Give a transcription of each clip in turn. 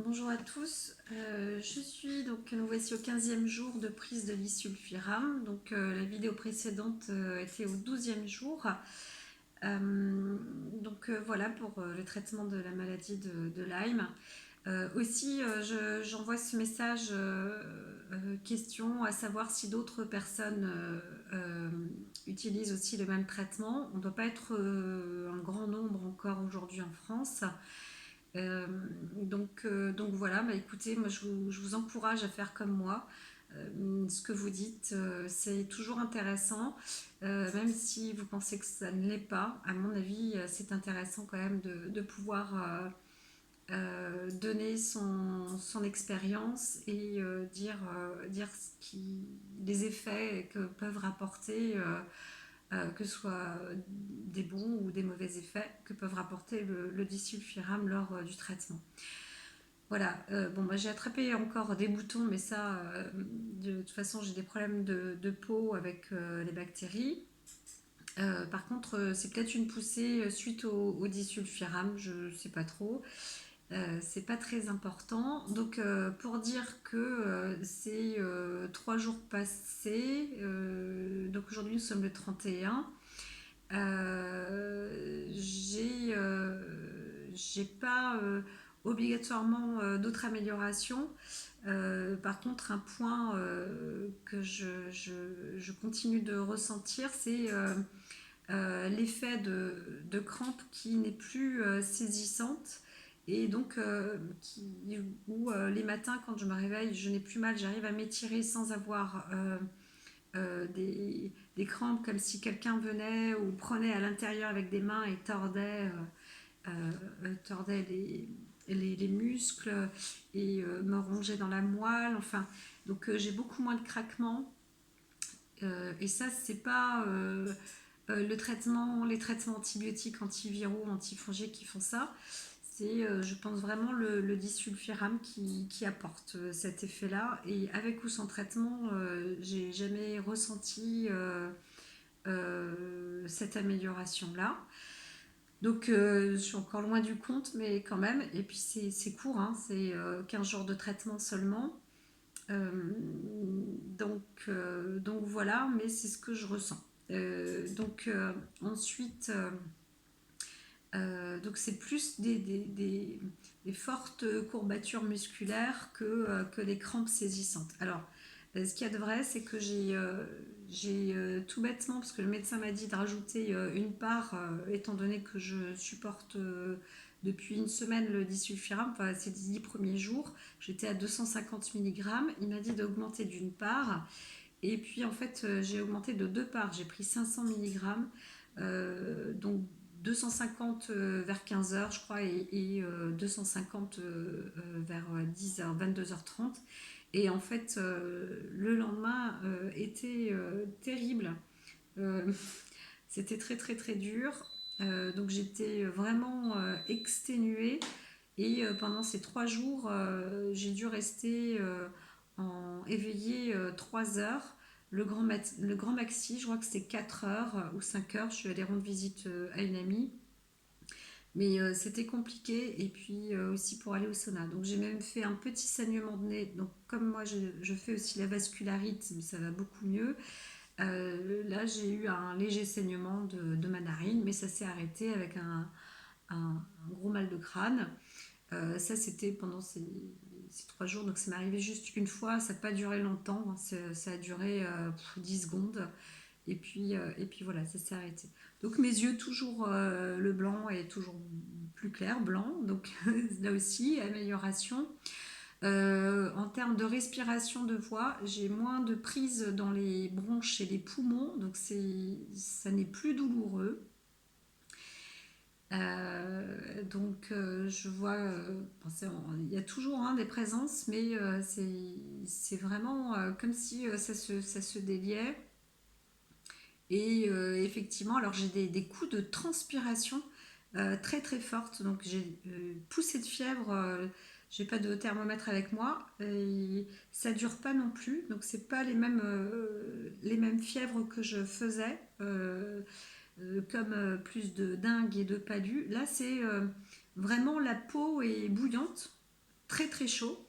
Bonjour à tous, nous voici au 15e jour de prise de l'Isulfiram. La vidéo précédente était au 12e jour. Voilà pour le traitement de la maladie de Lyme. J'envoie ce message question à savoir si d'autres personnes utilisent aussi le même traitement. On ne doit pas être un grand nombre encore aujourd'hui en France. Euh, voilà, écoutez, moi je vous encourage à faire comme moi. Ce que vous dites, c'est toujours intéressant, même si vous pensez que ça ne l'est pas. À mon avis, c'est intéressant quand même de pouvoir donner son expérience et dire les effets que peuvent rapporter que ce soit des bons ou des mauvais effets que peuvent rapporter le disulfiram lors du traitement. Voilà, j'ai attrapé encore des boutons, mais ça, de toute façon, j'ai des problèmes de peau avec les bactéries. Par contre, c'est peut-être une poussée suite au disulfiram, je ne sais pas trop. C'est pas très important. Pour dire que c'est 3 jours passés, donc aujourd'hui nous sommes le 31. J'ai pas obligatoirement d'autres améliorations. Par contre, un point que je continue de ressentir, c'est l'effet de crampe qui n'est plus saisissante et où les matins quand je me réveille je n'ai plus mal, j'arrive à m'étirer sans avoir des crampes comme si quelqu'un venait ou prenait à l'intérieur avec des mains et tordait les muscles et me rongeait dans la moelle. J'ai beaucoup moins de craquements. Et ça, c'est pas les traitements antibiotiques, antiviraux, antifongiques qui font ça. C'est, je pense, vraiment le disulfiram qui apporte cet effet-là. Et avec ou sans traitement, j'ai jamais ressenti cette amélioration-là. Je suis encore loin du compte, mais quand même. Et puis c'est court, hein, c'est 15 jours de traitement seulement. Euh, voilà, mais c'est ce que je ressens. Ensuite, c'est plus des fortes courbatures musculaires que des crampes saisissantes. Alors, ce qu'il y a de vrai, c'est que j'ai tout bêtement, parce que le médecin m'a dit de rajouter une part, étant donné que je supporte depuis une semaine le disulfiram, enfin ces 10 premiers jours, j'étais à 250 mg, il m'a dit d'augmenter d'une part, et puis en fait j'ai augmenté de 2 parts, j'ai pris 500 mg, donc 250 vers 15 h je crois et 250 vers 10 h, 22 h 30. Et en fait le lendemain était terrible. Euh, C'était très très très dur. Donc j'étais vraiment exténuée et pendant ces 3 jours j'ai dû rester éveillée 3 heures. Le grand maxi, je crois que c'était 4 heures ou 5 heures. Je suis allée rendre visite à une amie. Mais c'était compliqué. Et puis aussi pour aller au sauna. Donc j'ai même fait un petit saignement de nez. Donc comme moi je fais aussi la vascularite, mais ça va beaucoup mieux. Là j'ai eu un léger saignement de ma narine. Mais ça s'est arrêté avec un gros mal de crâne. Ça, c'était pendant ces 3 jours. Donc, ça m'est arrivé juste une fois. Ça n'a pas duré longtemps, hein. Ça a duré 10 secondes. Et puis voilà, ça s'est arrêté. Donc, mes yeux, toujours le blanc est toujours plus clair, blanc. Donc, là aussi, amélioration. En termes de respiration de voix, j'ai moins de prise dans les bronches et les poumons. Ça n'est plus douloureux. Je vois, il y a toujours hein, des présences, mais c'est vraiment comme si ça se déliait. Et effectivement, alors j'ai des coups de transpiration très très fortes. Donc j'ai poussé de fièvre. J'ai pas de thermomètre avec moi. Et ça dure pas non plus. Donc c'est pas les mêmes fièvres que je faisais. Comme plus de dingue et de palu. Là, c'est vraiment la peau est bouillante. très très chaud,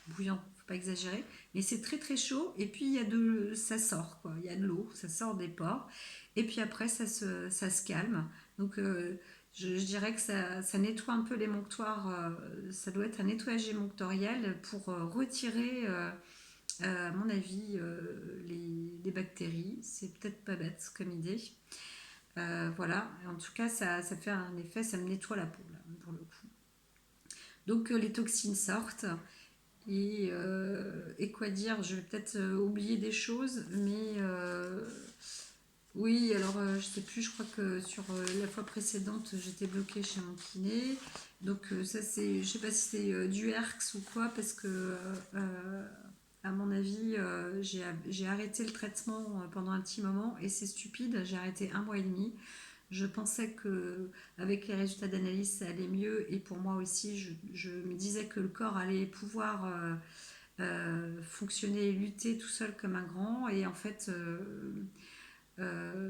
bouillant, faut pas exagérer, mais c'est très très chaud, et puis ça sort, quoi. Il y a de l'eau, ça sort des pores, et puis après ça se calme. Donc je dirais que ça nettoie un peu l'émonctoire, ça doit être un nettoyage émonctoriel pour retirer, à mon avis, les bactéries. C'est peut-être pas bête comme idée. Voilà, en tout cas ça fait un effet, ça me nettoie la peau là, pour le coup. Donc les toxines sortent. Et quoi dire, je vais peut-être oublier des choses, mais oui, alors je sais plus, je crois que sur la fois précédente, j'étais bloquée chez mon kiné. Donc ça c'est, je sais pas si c'est du herx ou quoi, parce que à mon avis, j'ai arrêté le traitement pendant un petit moment et c'est stupide, j'ai arrêté 1 mois et demi. Je pensais que avec les résultats d'analyse ça allait mieux et pour moi aussi je me disais que le corps allait pouvoir fonctionner et lutter tout seul comme un grand et en fait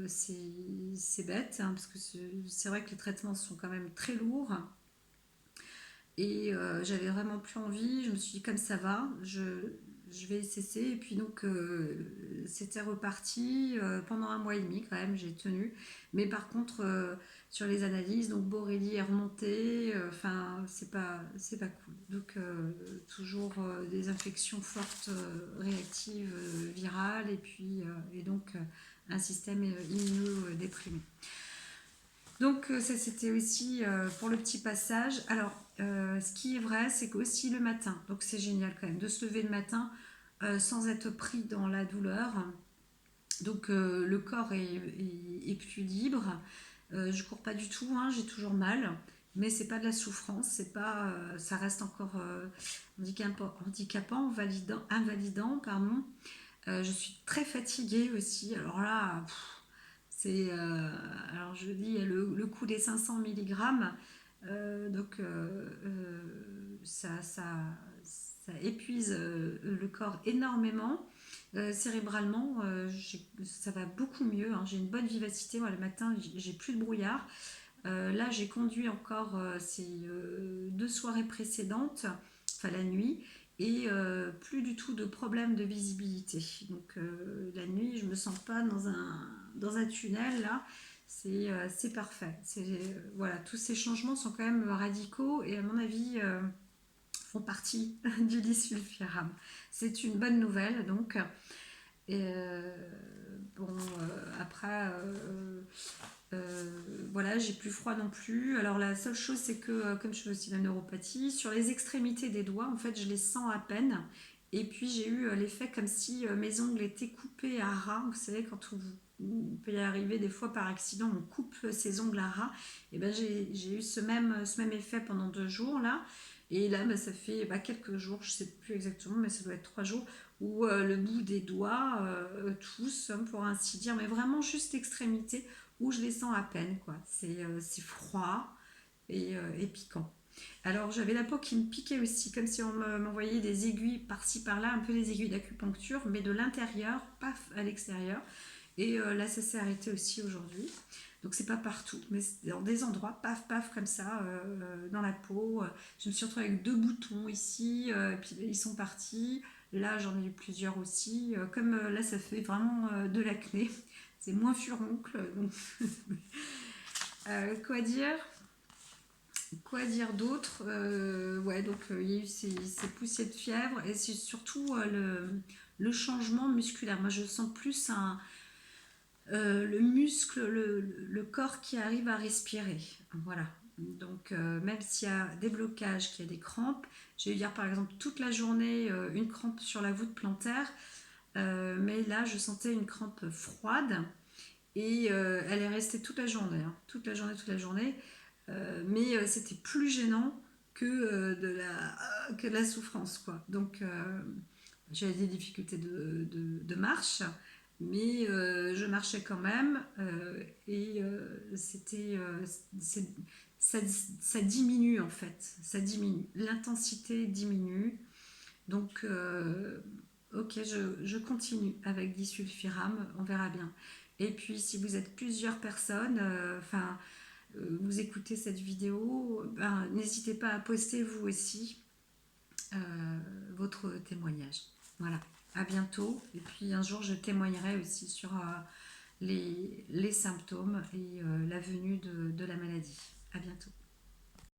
c'est bête hein, parce que c'est vrai que les traitements sont quand même très lourds et j'avais vraiment plus envie. Je me suis dit comme ça va, je vais cesser. Et puis donc c'était reparti pendant 1 mois et demi quand même, j'ai tenu. Mais par contre sur les analyses, donc Borrelie est remonté, enfin c'est pas cool. Donc toujours des infections fortes, réactives, virales et puis et donc un système immuno-déprimé. Donc ça c'était aussi pour le petit passage. Alors ce qui est vrai c'est qu'aussi le matin, donc c'est génial quand même de se lever le matin sans être pris dans la douleur. Donc le corps est plus libre. Je cours pas du tout, hein, j'ai toujours mal, mais c'est pas de la souffrance, c'est pas, ça reste encore handicapant, invalidant, pardon. Je suis très fatiguée aussi. Alors là, c'est alors je dis le coût des 500 mg, donc ça épuise le corps énormément. Cérébralement, ça va beaucoup mieux, hein. J'ai une bonne vivacité. Moi, le matin, j'ai plus de brouillard. Là, j'ai conduit encore ces 2 soirées précédentes, enfin la nuit, et plus du tout de problème de visibilité. Donc la nuit, je me sens pas dans un tunnel là. C'est parfait. Voilà, tous ces changements sont quand même radicaux et à mon avis font partie du disulfiram. C'est une bonne nouvelle donc. Et bon, après, voilà, j'ai plus froid non plus. Alors la seule chose, c'est que comme je fais aussi la neuropathie, sur les extrémités des doigts, en fait, je les sens à peine. Et puis j'ai eu l'effet comme si mes ongles étaient coupés à ras. Vous savez, quand on peut y arriver des fois par accident, on coupe ses ongles à ras. Et ben j'ai eu ce même effet pendant 2 jours là. Et là, ça fait quelques jours, je sais plus exactement, mais ça doit être 3 jours, où le bout des doigts tous, hein, pour ainsi dire, mais vraiment juste l'extrémité où je les sens à peine, quoi. C'est froid et piquant. Alors j'avais la peau qui me piquait aussi, comme si on m'envoyait des aiguilles par-ci par-là, un peu des aiguilles d'acupuncture, mais de l'intérieur, paf, à l'extérieur. Et là, ça s'est arrêté aussi aujourd'hui. Donc c'est pas partout, mais dans des endroits, paf, paf, comme ça, dans la peau. Je me suis retrouvée avec 2 boutons ici, et puis ils sont partis. Là, j'en ai eu plusieurs aussi. Comme là, ça fait vraiment de l'acné. C'est moins furoncle. Donc quoi dire d'autre Ouais, donc il y a eu ces poussées de fièvre et c'est surtout le changement musculaire. Moi, je sens plus le muscle, le corps qui arrive à respirer. Voilà. Donc, même s'il y a des blocages, qu'il y a des crampes, j'ai eu hier par exemple toute la journée une crampe sur la voûte plantaire, mais là je sentais une crampe froide et elle est restée toute la journée, hein, toute la journée. Mais c'était plus gênant que de la souffrance, quoi. Donc, j'avais des difficultés de marche, mais je marchais quand même et c'est- ça, ça diminue en fait, ça diminue, l'intensité diminue. Donc, ok, je continue avec disulfiram, on verra bien. Et puis, si vous êtes plusieurs personnes, vous écoutez cette vidéo, ben, n'hésitez pas à poster vous aussi votre témoignage. Voilà, à bientôt. Et puis un jour, je témoignerai aussi sur les symptômes et la venue de la maladie. À bientôt.